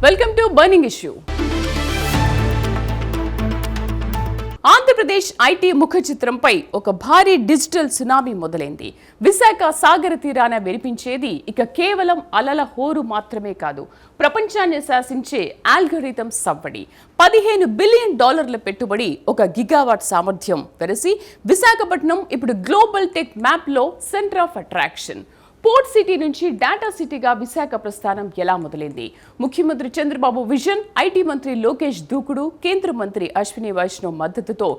Welcome to burning issue. Andhra Pradesh IT ముఖ చిత్రంపై ఒక భారీ డిజిటల్ సునామీ మొదలైంది. విశాఖ సాగర తీరాన వినిపించేది ఇక కేవలం అలల హోరు మాత్రమే కాదు, ప్రపంచాన్ని శాసించే ఆల్గోరిథం సవ్వడి. $15 బిలియన్ పెట్టుబడి, 1 గిగావాట్ సామర్థ్యం వెరసి విశాఖపట్నం ఇప్పుడు గ్లోబల్ టెక్ మ్యాప్ లో centre of attraction. Port city నుంచి డాటా సిటీగా విశాఖ ప్రస్థానం ఎలా మొదలైంది? ముఖ్యమంత్రి చంద్రబాబు విజన్, ఐటీ మంత్రి లోకేష్ దూకుడు, కేంద్ర మంత్రి అశ్విని వైష్ణవ్ మద్దతుతో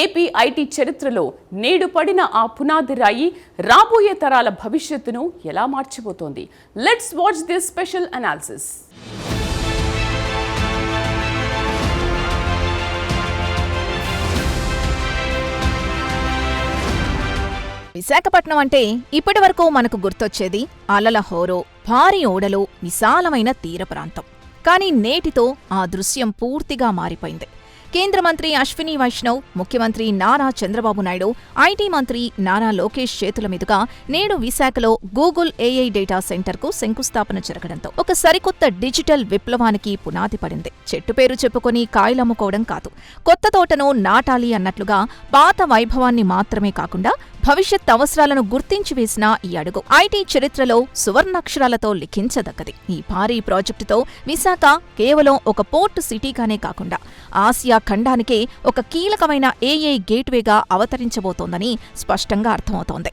ఏపీ ఐటీ చరిత్రలో నేడు పడిన ఆ పునాది రాయి రాబోయే తరాల భవిష్యత్తును ఎలా మార్చిపోతోంది? Let's watch this special analysis. Visakhapatnam అంటే ఇప్పటి వరకు మనకు గుర్తొచ్చేది అలల హోరు, భారీ ఓడలు, విశాలమైన తీర ప్రాంతం. కానీ నేటితో ఆ దృశ్యం పూర్తిగా మారిపోయింది. కేంద్ర మంత్రి అశ్విని వైష్ణవ్, ముఖ్యమంత్రి నారా చంద్రబాబు నాయుడు, ఐటీ మంత్రి నారా లోకేష్ చేతుల మీదుగా నేడు విశాఖలో గూగుల్ ఏఐ డేటా సెంటర్కు శంకుస్థాపన జరగడంతో ఒక సరికొత్త డిజిటల్ విప్లవానికి పునాది పడింది. చెట్టు పేరు చెప్పుకొని కాయలమ్ముకోవడం కాదు, కొత్త తోటను నాటాలి అన్నట్లుగా పాత వైభవాన్ని మాత్రమే కాకుండా భవిష్యత్ అవసరాలను గుర్తించి వేసిన ఈ అడుగు ఐటీ చరిత్రలో సువర్ణాక్షరాలతో లిఖించదగ్గది. ఈ భారీ ప్రాజెక్టుతో విశాఖ కేవలం ఒక పోర్ట్ సిటీగానే కాకుండా ఆసియా ఖండానికే ఒక కీలకమైన ఏఐ గేట్వేగా అవతరించబోతోందని స్పష్టంగా అర్థమవుతోంది.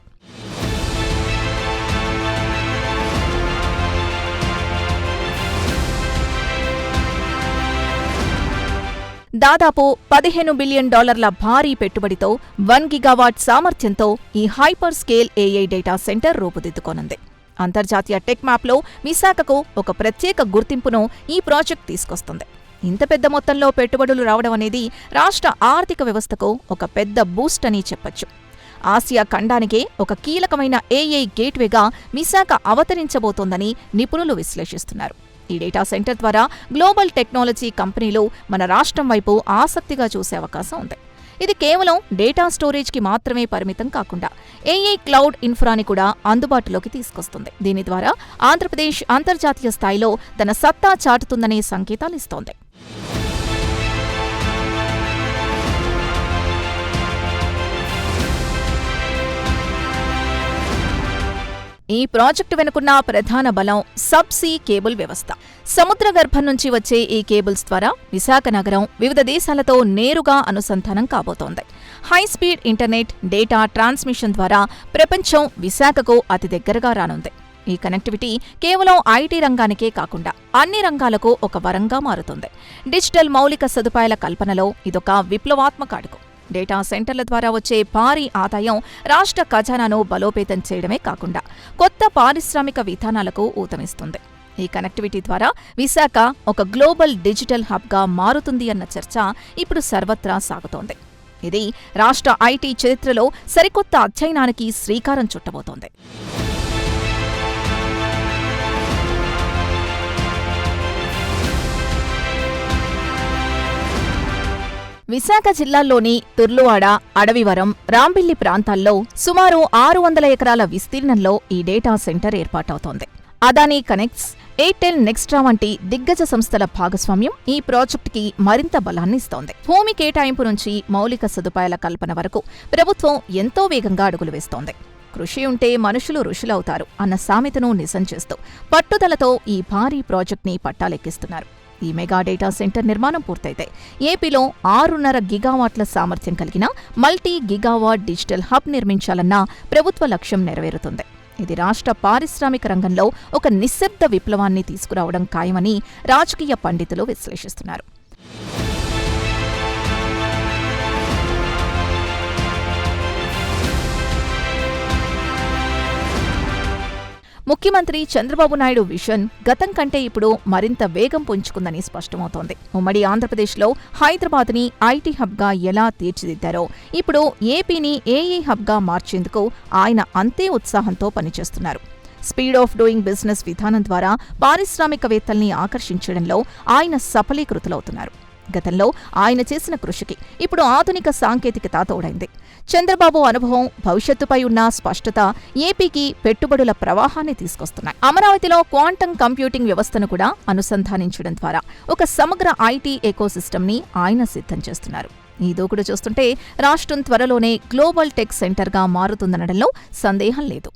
దాదాపు $15 బిలియన్ భారీ పెట్టుబడితో 1 గిగావాట్ సామర్థ్యంతో ఈ hyperscale AI data centre రూపుదిద్దుకోనుంది. అంతర్జాతీయ టెక్ మ్యాప్లో విశాఖకు ఒక ప్రత్యేక గుర్తింపును ఈ ప్రాజెక్ట్ తీసుకొస్తుంది. ఇంత పెద్ద మొత్తంలో పెట్టుబడులు రావడం అనేది రాష్ట్ర ఆర్థిక వ్యవస్థకు ఒక పెద్ద బూస్ట్ అని చెప్పొచ్చు. ఆసియా ఖండానికే ఒక కీలకమైన ఏఐ గేట్వేగా విశాఖ అవతరించబోతోందని నిపుణులు విశ్లేషిస్తున్నారు. ఈ డేటా సెంటర్ ద్వారా గ్లోబల్ టెక్నాలజీ కంపెనీలు మన రాష్ట్రం వైపు ఆసక్తిగా చూసే అవకాశం ఉంది. ఇది కేవలం డేటా స్టోరేజ్కి మాత్రమే పరిమితం కాకుండా ఏఐ క్లౌడ్ ఇన్ఫ్రాని కూడా అందుబాటులోకి తీసుకొస్తుంది. దీని ద్వారా ఆంధ్రప్రదేశ్ అంతర్జాతీయ స్థాయిలో తన సత్తా చాటుతుందనే సంకేతాలిస్తోంది. ఈ ప్రాజెక్టు వెనుకున్న ప్రధాన బలం సబ్సీ కేబుల్ వ్యవస్థ. సముద్ర గర్భం నుంచి వచ్చే ఈ కేబుల్స్ ద్వారా విశాఖ నగరం వివిధ దేశాలతో నేరుగా అనుసంధానం కాబోతోంది. హైస్పీడ్ ఇంటర్నెట్, డేటా ట్రాన్స్మిషన్ ద్వారా ప్రపంచం విశాఖకు అతి దగ్గరగా రానుంది. ఈ కనెక్టివిటీ కేవలం ఐటీ రంగానికే కాకుండా అన్ని రంగాలకు ఒక వరంగా మారుతుంది. డిజిటల్ మౌలిక సదుపాయాల కల్పనలో ఇదొక విప్లవాత్మక అడుగు. డేటా సెంటర్ల ద్వారా వచ్చే భారీ ఆదాయం రాష్ట్ర ఖజానాను బలోపేతం చేయడమే కాకుండా కొత్త పారిశ్రామిక విధానాలకు ఊతమిస్తుంది. ఈ కనెక్టివిటీ ద్వారా విశాఖ ఒక గ్లోబల్ డిజిటల్ హబ్గా మారుతుంది అన్న చర్చ ఇప్పుడు సర్వత్రా సాగుతోంది. ఇది రాష్ట్ర ఐటీ చరిత్రలో సరికొత్త అధ్యయనానికి శ్రీకారం చుట్టబోతోంది. విశాఖ జిల్లాల్లోని తుర్లువాడ, అడవివరం, రాంబిల్లి ప్రాంతాల్లో సుమారు 600 ఎకరాల విస్తీర్ణంలో ఈ డేటా సెంటర్ ఏర్పాటవుతోంది. అదానీ కనెక్ట్స్, ఎయిర్టెల్, నెక్స్ట్రా వంటి దిగ్గజ సంస్థల భాగస్వామ్యం ఈ ప్రాజెక్టుకి మరింత బలాన్నిస్తోంది. భూమి కేటాయింపు నుంచి మౌలిక సదుపాయాల కల్పన వరకు ప్రభుత్వం ఎంతో వేగంగా అడుగులు వేస్తోంది. కృషి ఉంటే మనుషులు ఋషులవుతారు అన్న సామెతను నిజం చేస్తూ పట్టుదలతో ఈ భారీ ప్రాజెక్ట్ని పట్టాలెక్కిస్తున్నారు. ఈ మెగా డేటా సెంటర్ నిర్మాణం పూర్తయితే ఏపీలో 6.5 గిగావాట్ల సామర్థ్యం కలిగిన మల్టీ గిగావాట్ డిజిటల్ హబ్ నిర్మించాలన్న ప్రభుత్వ లక్ష్యం నెరవేరుతుంది. ఇది రాష్ట్ర పారిశ్రామిక రంగంలో ఒక నిశ్శబ్ద విప్లవాన్ని తీసుకురావడం ఖాయమని రాజకీయ పండితులు విశ్లేషిస్తున్నారు. ముఖ్యమంత్రి చంద్రబాబు నాయుడు విజన్ గతం కంటే ఇప్పుడు మరింత వేగం పుంజుకుందని స్పష్టమవుతోంది. ఉమ్మడి ఆంధ్రప్రదేశ్లో హైదరాబాద్ని ఐటీ హబ్గా ఎలా తీర్చిదిద్దారో ఇప్పుడు ఏపీని ఏఐ హబ్గా మార్చేందుకు ఆయన అంతే ఉత్సాహంతో పనిచేస్తున్నారు. స్పీడ్ ఆఫ్ డూయింగ్ బిజినెస్ విధానం ద్వారా పారిశ్రామికవేత్తల్ని ఆకర్షించడంలో ఆయన సఫలీకృతులవుతున్నారు. గతంలో ఆయన చేసిన కృషికి ఇప్పుడు ఆధునిక సాంకేతికత తోడైంది. చంద్రబాబు అనుభవం, భవిష్యత్తుపై ఉన్న స్పష్టత ఏపీకి పెట్టుబడుల ప్రవాహాన్ని తీసుకొస్తున్నాయి. అమరావతిలో క్వాంటమ్ కంప్యూటింగ్ వ్యవస్థను కూడా అనుసంధానించడం ద్వారా ఒక సమగ్ర ఐటీ ఎకోసిస్టమ్ని ఆయన సిద్ధం చేస్తున్నారు. ఈ దూకుడు చూస్తుంటే రాష్ట్రం త్వరలోనే గ్లోబల్ టెక్ సెంటర్గా మారుతుందనడంలో సందేహం లేదు.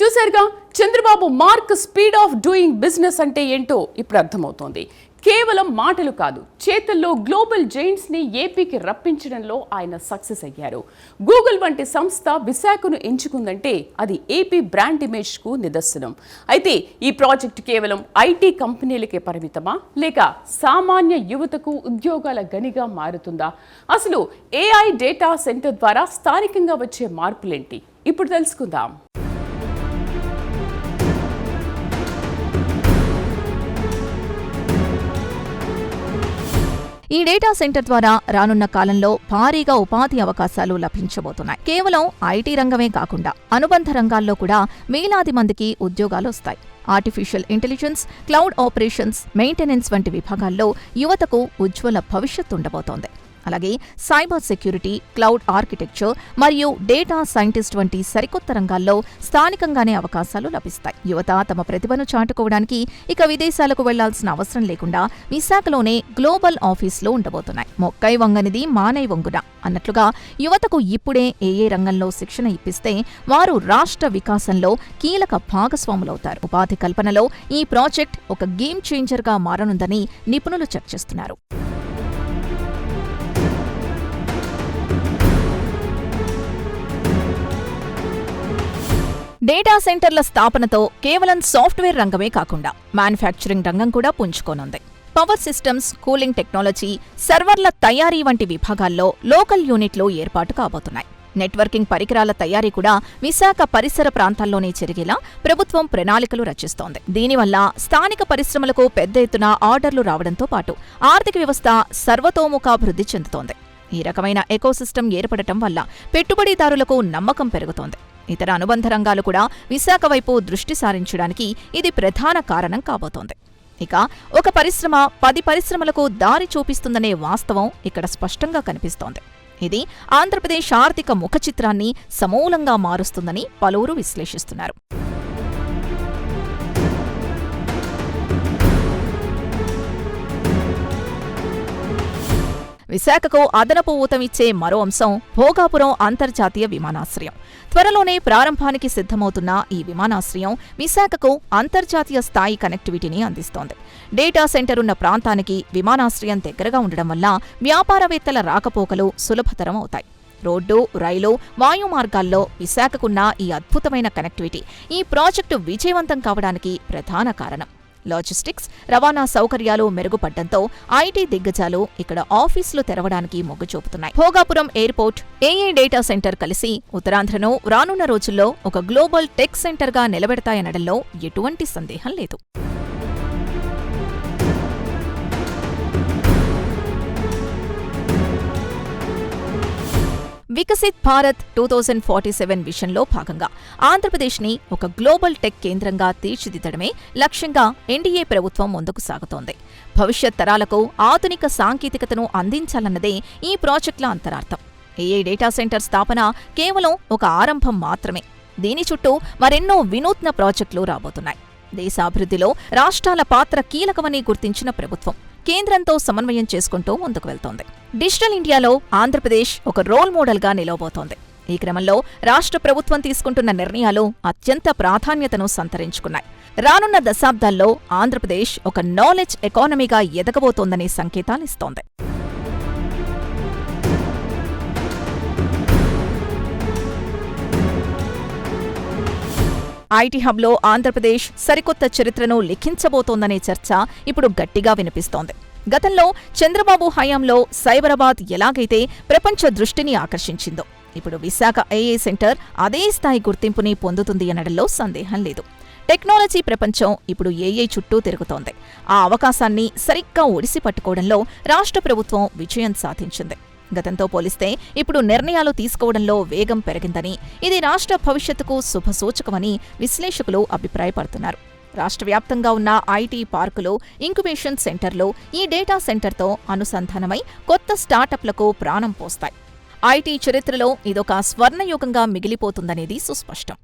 చూసారుగా, Chandrababu mark speed of doing business అంటే ఏంటో ఇప్పుడు అర్థమవుతోంది. కేవలం మాటలు కాదు, చేతల్లో గ్లోబల్ జైంట్స్ ని ఏపీకి రప్పించడంలో ఆయన సక్సెస్ అయ్యారు. గూగుల్ వంటి సంస్థ విశాఖను ఎంచుకుందంటే అది ఏపీ బ్రాండ్ ఇమేజ్ కు నిదర్శనం. అయితే ఈ ప్రాజెక్ట్ కేవలం ఐటీ కంపెనీలకే పరిమితమా, లేక సామాన్య యువతకు ఉద్యోగాల గనిగా మారుతుందా? అసలు ఏఐ డేటా సెంటర్ ద్వారా స్థానికంగా వచ్చే మార్పులేంటి? ఇప్పుడు తెలుసుకుందాం. ఈ డేటా సెంటర్ ద్వారా రానున్న కాలంలో భారీగా ఉపాధి అవకాశాలు లభించబోతున్నాయి. కేవలం ఐటీ రంగమే కాకుండా అనుబంధ రంగాల్లో కూడా వేలాది మందికి ఉద్యోగాలు వస్తాయి. Artificial intelligence, cloud operations, maintenance వంటి విభాగాల్లో యువతకు ఉజ్వల భవిష్యత్తు ఉండబోతోంది. అలాగే సైబర్ సెక్యూరిటీ, క్లౌడ్ ఆర్కిటెక్చర్ మరియు డేటా సైంటిస్ట్ వంటి సరికొత్త రంగాల్లో స్థానికంగానే అవకాశాలు లభిస్తాయి. యువత తమ ప్రతిభను చాటుకోవడానికి ఇక విదేశాలకు వెళ్లాల్సిన అవసరం లేకుండా విశాఖలోనే గ్లోబల్ ఆఫీసులు ఉండబోతున్నాయి. మొక్కై వంగనిది మానై వంగున అన్నట్లుగా యువతకు ఇప్పుడే ఏఏ రంగంలో శిక్షణ ఇప్పిస్తే వారు రాష్ట్ర వికాసంలో కీలక భాగస్వాములవుతారు. ఉపాధి కల్పనలో ఈ ప్రాజెక్ట్ ఒక గేమ్ చేంజర్గా మారనుందని నిపుణులు చర్చిస్తున్నారు. డేటా సెంటర్ల స్థాపనతో కేవలం సాఫ్ట్వేర్ రంగమే కాకుండా మ్యానుఫ్యాక్చరింగ్ రంగం కూడా పుంజుకోనుంది. పవర్ సిస్టమ్స్, కూలింగ్ టెక్నాలజీ, సర్వర్ల తయారీ వంటి విభాగాల్లో లోకల్ యూనిట్లు ఏర్పాటు కాబోతున్నాయి. నెట్వర్కింగ్ పరికరాల తయారీ కూడా విశాఖ పరిసర ప్రాంతాల్లోనే జరిగేలా ప్రభుత్వం ప్రణాళికలు రచిస్తోంది. దీనివల్ల స్థానిక పరిశ్రమలకు పెద్ద ఎత్తున ఆర్డర్లు రావడంతో పాటు ఆర్థిక వ్యవస్థ సర్వతోముఖాభివృద్ధి చెందుతోంది. ఈ రకమైన ఎకోసిస్టమ్ ఏర్పడటం వల్ల పెట్టుబడిదారులకు నమ్మకం పెరుగుతోంది. ఇతర అనుబంధ రంగాలు కూడా విశాఖ వైపు దృష్టి సారించడానికి ఇది ప్రధాన కారణం కాబోతోంది. ఇక ఒక పరిశ్రమ 10 పరిశ్రమలకు దారి చూపిస్తుందనే వాస్తవం ఇక్కడ స్పష్టంగా కనిపిస్తోంది. ఇది ఆంధ్రప్రదేశ్ ఆర్థిక ముఖచిత్రాన్ని సమూలంగా మారుస్తుందని పలువురు విశ్లేషిస్తున్నారు. విశాఖకు అదనపు ఊతమిచ్చే మరో అంశం భోగాపురం అంతర్జాతీయ విమానాశ్రయం. త్వరలోనే ప్రారంభానికి సిద్ధమవుతున్న ఈ విమానాశ్రయం విశాఖకు అంతర్జాతీయ స్థాయి కనెక్టివిటీని అందిస్తోంది. డేటా సెంటర్ ఉన్న ప్రాంతానికి విమానాశ్రయం దగ్గరగా ఉండడం వల్ల వ్యాపారవేత్తల రాకపోకలు సులభతరం అవుతాయి. రోడ్డు, రైలు, వాయు మార్గాల్లో విశాఖకున్న ఈ అద్భుతమైన కనెక్టివిటీ ఈ ప్రాజెక్టు విజయవంతం కావడానికి ప్రధాన కారణం. లాజిస్టిక్స్, రవాణా సౌకర్యాలు మెరుగుపడ్డంతో ఐటీ దిగ్గజాలు ఇక్కడ ఆఫీసులు తెరవడానికి మొగ్గు చూపుతున్నాయి. భోగాపురం ఎయిర్పోర్ట్, ఏఏ డేటా సెంటర్ కలిసి ఉత్తరాంధ్రను రానున్న రోజుల్లో ఒక గ్లోబల్ టెక్ సెంటర్గా నిలబెడతాయనడంలో ఎటువంటి సందేహం లేదు. వికసిత్ భారత్ 2047 విషన్లో భాగంగా ఆంధ్రప్రదేశ్ని ఒక గ్లోబల్ టెక్ కేంద్రంగా తీర్చిదిద్దడమే లక్ష్యంగా ఎన్డీఏ ప్రభుత్వం ముందుకు సాగుతోంది. భవిష్యత్ తరాలకు ఆధునిక సాంకేతికతను అందించాలన్నదే ఈ ప్రాజెక్టుల అంతరార్థం. ఏఐ డేటా సెంటర్ స్థాపన కేవలం ఒక ఆరంభం మాత్రమే. దీని చుట్టూ మరెన్నో వినూత్న ప్రాజెక్టులు రాబోతున్నాయి. దేశాభివృద్ధిలో రాష్ట్రాల పాత్ర కీలకమని గుర్తించిన ప్రభుత్వం కేంద్రంతో సమన్వయం చేసుకుంటూ ముందుకు వెళ్తోంది. డిజిటల్ ఇండియాలో ఆంధ్రప్రదేశ్ ఒక రోల్ మోడల్గా నిలవబోతోంది. ఈ క్రమంలో రాష్ట్ర ప్రభుత్వం తీసుకుంటున్న నిర్ణయాలు అత్యంత ప్రాధాన్యతను సంతరించుకున్నాయి. రానున్న దశాబ్దాల్లో ఆంధ్రప్రదేశ్ ఒక నాలెడ్జ్ ఎకానమీగా ఎదగబోతోందనే సంకేతాలిస్తోంది. ఐటీ హబ్లో ఆంధ్రప్రదేశ్ సరికొత్త చరిత్రను లిఖించబోతోందనే చర్చ ఇప్పుడు గట్టిగా వినిపిస్తోంది. గతంలో చంద్రబాబు హయాంలో సైబరాబాద్ ఎలాగైతే ప్రపంచ దృష్టిని ఆకర్షించిందో ఇప్పుడు విశాఖ ఏఐ సెంటర్ అదే స్థాయి గుర్తింపుని పొందుతుంది అనడంలో సందేహం లేదు. టెక్నాలజీ ప్రపంచం ఇప్పుడు ఏఐ చుట్టూ తిరుగుతోంది. ఆ అవకాశాన్ని సరిగ్గా ఒడిసి పట్టుకోవడంలో రాష్ట్ర ప్రభుత్వం విజయం సాధించింది. గతంతో పోలిస్తే ఇప్పుడు నిర్ణయాలు తీసుకోవడంలో వేగం పెరిగిందని, ఇది రాష్ట్ర భవిష్యత్తుకు శుభసూచకమని విశ్లేషకులు అభిప్రాయపడుతున్నారు. రాష్ట్ర వ్యాప్తంగా ఉన్న ఐటీ పార్కులు, ఇంక్యుబేషన్ సెంటర్లు ఈ డేటా సెంటర్తో అనుసంధానమై కొత్త స్టార్టప్లకు ప్రాణం పోస్తాయి. ఐటీ చరిత్రలో ఇదొక స్వర్ణయుగంగా మిగిలిపోతుందనేది సుస్పష్టం.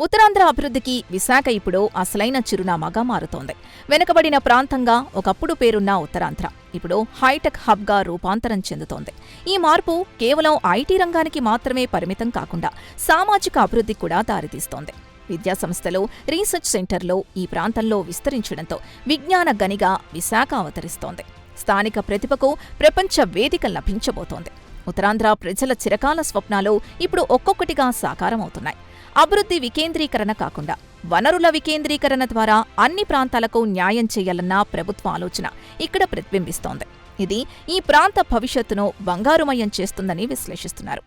ఉత్తరాంధ్ర అభివృద్ధికి విశాఖ ఇప్పుడు అసలైన చిరునామాగా మారుతోంది. వెనుకబడిన ప్రాంతంగా ఒకప్పుడు పేరున్న ఉత్తరాంధ్ర ఇప్పుడు హైటెక్ హబ్గా రూపాంతరం చెందుతోంది. ఈ మార్పు కేవలం ఐటీ రంగానికి మాత్రమే పరిమితం కాకుండా సామాజిక అభివృద్ధికి కూడా దారితీస్తోంది. విద్యాసంస్థలు, రీసెర్చ్ సెంటర్లు ఈ ప్రాంతంలో విస్తరించడంతో విజ్ఞాన గనిగా విశాఖ అవతరిస్తోంది. స్థానిక ప్రతిభకు ప్రపంచ వేదిక లభించబోతోంది. ఉత్తరాంధ్ర ప్రజల చిరకాల స్వప్నాలు ఇప్పుడు ఒక్కొక్కటిగా సాకారమవుతున్నాయి. అభివృద్ధి వికేంద్రీకరణ కాకుండా వనరుల వికేంద్రీకరణ ద్వారా అన్ని ప్రాంతాలకు న్యాయం చేయాలన్న ప్రభుత్వ ఆలోచన ఇక్కడ ప్రతిబింబిస్తోంది. ఇది ఈ ప్రాంత భవిష్యత్తును బంగారుమయం చేస్తుందని విశ్లేషిస్తున్నారు.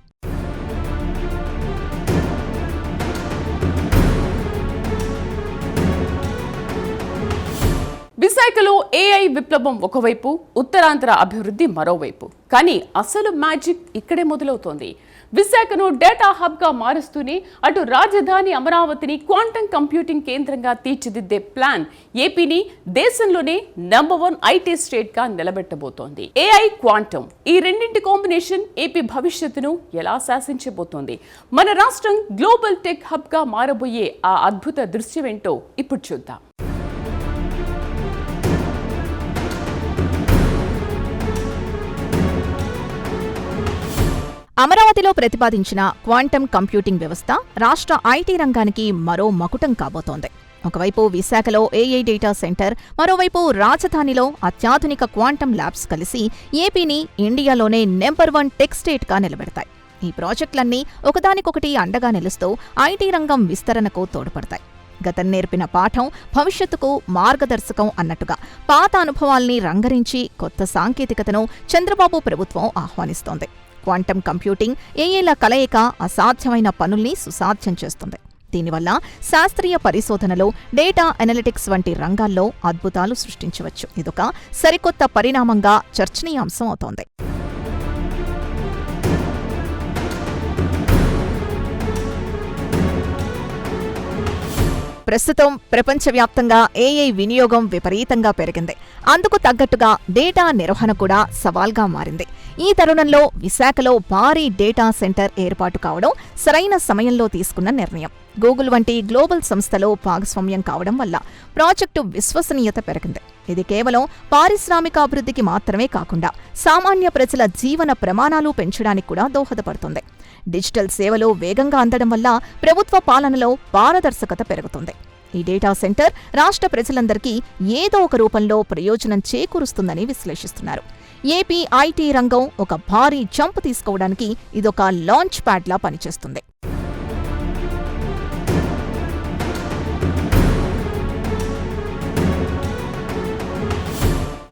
విశాఖలో ఏఐ విప్లవం ఒకవైపు, ఉత్తరాంధ్ర అభివృద్ధి మరోవైపు. కానీ అసలు మ్యాజిక్ ఇక్కడే మొదలవుతోంది. విశాఖను డేటా హబ్గా మారుస్తూనే అటు రాజధాని అమరావతిని క్వాంటమ్ కంప్యూటింగ్ కేంద్రంగా తీర్చిదిద్దే ప్లాన్ ఏపీని దేశంలోనే నంబర్ 1 ఐటీ స్టేట్గా నిలబెట్టబోతోంది. ఏఐ, క్వాంటమ్ ఈ రెండింటి కాంబినేషన్ ఏపీ భవిష్యత్తును ఎలా శాసించబోతోంది? మన రాష్ట్రం గ్లోబల్ టెక్ హబ్గా మారబోయే ఆ అద్భుత దృశ్యమేంటో ఇప్పుడు చూద్దాం. అమరావతిలో ప్రతిపాదించిన క్వాంటమ్ కంప్యూటింగ్ వ్యవస్థ రాష్ట్ర ఐటీ రంగానికి మరో మకుటం కాబోతోంది. ఒకవైపు విశాఖలో ఏఐ డేటా సెంటర్, మరోవైపు రాజధానిలో అత్యాధునిక క్వాంటమ్ ల్యాబ్స్ కలిసి ఏపీని ఇండియాలోనే నెంబర్ 1 టెక్ స్టేట్గా నిలబెడతాయి. ఈ ప్రాజెక్టులన్నీ ఒకదానికొకటి అండగా నిలుస్తూ ఐటీ రంగం విస్తరణకు తోడ్పడతాయి. గతం నేర్పిన పాఠం భవిష్యత్తుకు మార్గదర్శకం అన్నట్టుగా పాత అనుభవాల్ని రంగరించి కొత్త సాంకేతికతను చంద్రబాబు ప్రభుత్వం ఆహ్వానిస్తోంది. క్వాంటమ్ కంప్యూటింగ్, ఏఐల కలయిక అసాధ్యమైన పనుల్ని సుసాధ్యం చేస్తుంది. దీనివల్ల శాస్త్రీయ పరిశోధనలు, డేటా అనలిటిక్స్ వంటి రంగాల్లో అద్భుతాలు సృష్టించవచ్చు. ఇదొక సరికొత్త పరిణామంగా చర్చనీయాంశం అవుతోంది. ప్రస్తుతం ప్రపంచవ్యాప్తంగా ఏఐ వినియోగం విపరీతంగా పెరిగింది. అందుకు తగ్గట్టుగా డేటా నిర్వహణ కూడా సవాల్గా మారింది. ఈ తరుణంలో విశాఖలో భారీ డేటా సెంటర్ ఏర్పాటు కావడం సరైన సమయంలో తీసుకున్న నిర్ణయం. గూగుల్ వంటి గ్లోబల్ సంస్థలో భాగస్వామ్యం కావడం వల్ల ప్రాజెక్టు విశ్వసనీయత పెరిగింది. ఇది కేవలం పారిశ్రామిక అభివృద్ధికి మాత్రమే కాకుండా సామాన్య ప్రజల జీవన ప్రమాణాలు పెంచడానికి కూడా దోహదపడుతుంది. డిజిటల్ సేవలు వేగంగా అందడం వల్ల ప్రభుత్వ పాలనలో పారదర్శకత పెరుగుతుంది. ఈ డేటా సెంటర్ రాష్ట్ర ప్రజలందరికీ ఏదో ఒక రూపంలో ప్రయోజనం చేకూరుస్తుందని విశ్లేషిస్తున్నారు. ఏపీ ఐటీ రంగం ఒక భారీ జంప్ తీసుకోవడానికి ఇదొక లాంచ్ ప్యాడ్లా పనిచేస్తుంది.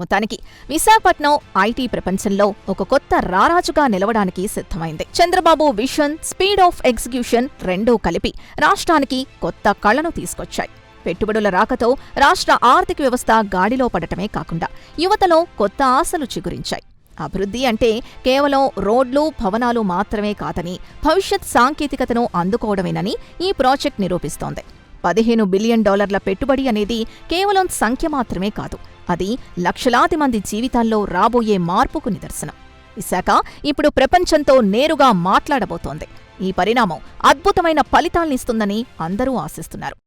మొత్తానికి విశాఖపట్నం ఐటీ ప్రపంచంలో ఒక కొత్త రారాజుగా నిలవడానికి సిద్ధమైంది. Chandrababu vision, speed of execution రెండూ కలిపి రాష్ట్రానికి కొత్త కళను తీసుకొచ్చాయి. పెట్టుబడుల రాకతో రాష్ట్ర ఆర్థిక వ్యవస్థ గాడిలో పడటమే కాకుండా యువతలో కొత్త ఆశలు చిగురించాయి. అభివృద్ధి అంటే కేవలం రోడ్లు, భవనాలు మాత్రమే కాదని, భవిష్యత్ సాంకేతికతను అందుకోవడమేనని ఈ ప్రాజెక్ట్ నిరూపిస్తోంది. $15 బిలియన్ పెట్టుబడి అనేది కేవలం సంఖ్య మాత్రమే కాదు, అది లక్షలాది మంది జీవితాల్లో రాబోయే మార్పుకు నిదర్శనం. విశాఖ ఇప్పుడు ప్రపంచంతో నేరుగా మాట్లాడబోతోంది. ఈ పరిణామం అద్భుతమైన ఫలితాల్నిస్తుందని అందరూ ఆశిస్తున్నారు.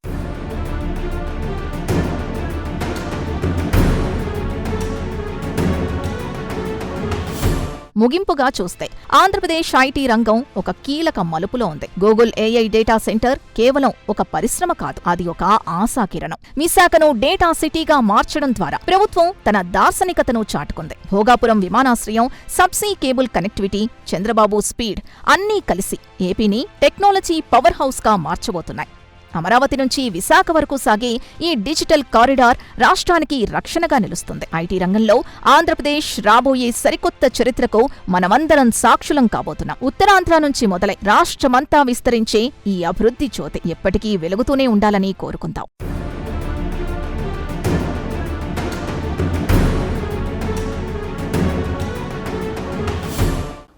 ముగింపుగా చూస్తే ఆంధ్రప్రదేశ్ ఐటీ రంగం ఒక కీలక మలుపులో ఉంది. గూగుల్ ఏఐ డేటా సెంటర్ కేవలం ఒక పరిశ్రమ కాదు, అది ఒక ఆశాకిరణం. విశాఖను డేటా సిటీగా మార్చడం ద్వారా ప్రభుత్వం తన దార్శనికతను చాటుకుంది. భోగాపురం విమానాశ్రయం, subsea cable connectivity, Chandrababu speed అన్నీ కలిసి ఏపీని టెక్నాలజీ పవర్ హౌస్గా మార్చబోతున్నాయి. అమరావతి నుంచి విశాఖ వరకు సాగే ఈ డిజిటల్ కారిడార్ రాష్ట్రానికి రక్షణగా నిలుస్తుంది. ఐటీ రంగంలో ఆంధ్రప్రదేశ్ రాబోయే సరికొత్త చరిత్రకు మనమందరం సాక్షులం కాబోతున్నాం. ఉత్తరాంధ్ర నుంచి మొదలై రాష్ట్రమంతా విస్తరించే ఈ అభివృద్ధి జ్యోతి ఎప్పటికీ వెలుగుతూనే ఉండాలని కోరుకుందాం.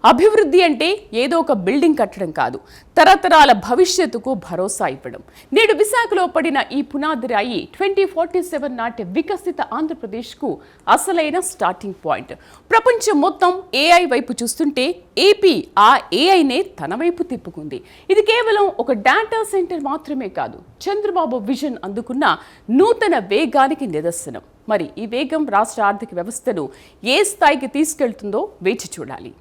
అభివృద్ధి అంటే ఏదో ఒక బిల్డింగ్ కట్టడం కాదు, తరతరాల భవిష్యత్తుకు భరోసా ఇవ్వడం. నేడు విశాఖలో పడిన ఈ పునాది రాయి 2047 నాటి వికసిత ఆంధ్రప్రదేశ్కు అసలైన స్టార్టింగ్ పాయింట్. ప్రపంచం మొత్తం ఏఐ వైపు చూస్తుంటే ఏపీ ఆ ఏఐనే తన వైపు తిప్పుకుంది. ఇది కేవలం ఒక డేటా సెంటర్ మాత్రమే కాదు, చంద్రబాబు విజన్ అందుకున్న నూతన వేగానికి నిదర్శనం. మరి ఈ వేగం రాష్ట్ర ఆర్థిక వ్యవస్థను ఏ స్థాయికి తీసుకెళ్తుందో వేచి చూడాలి.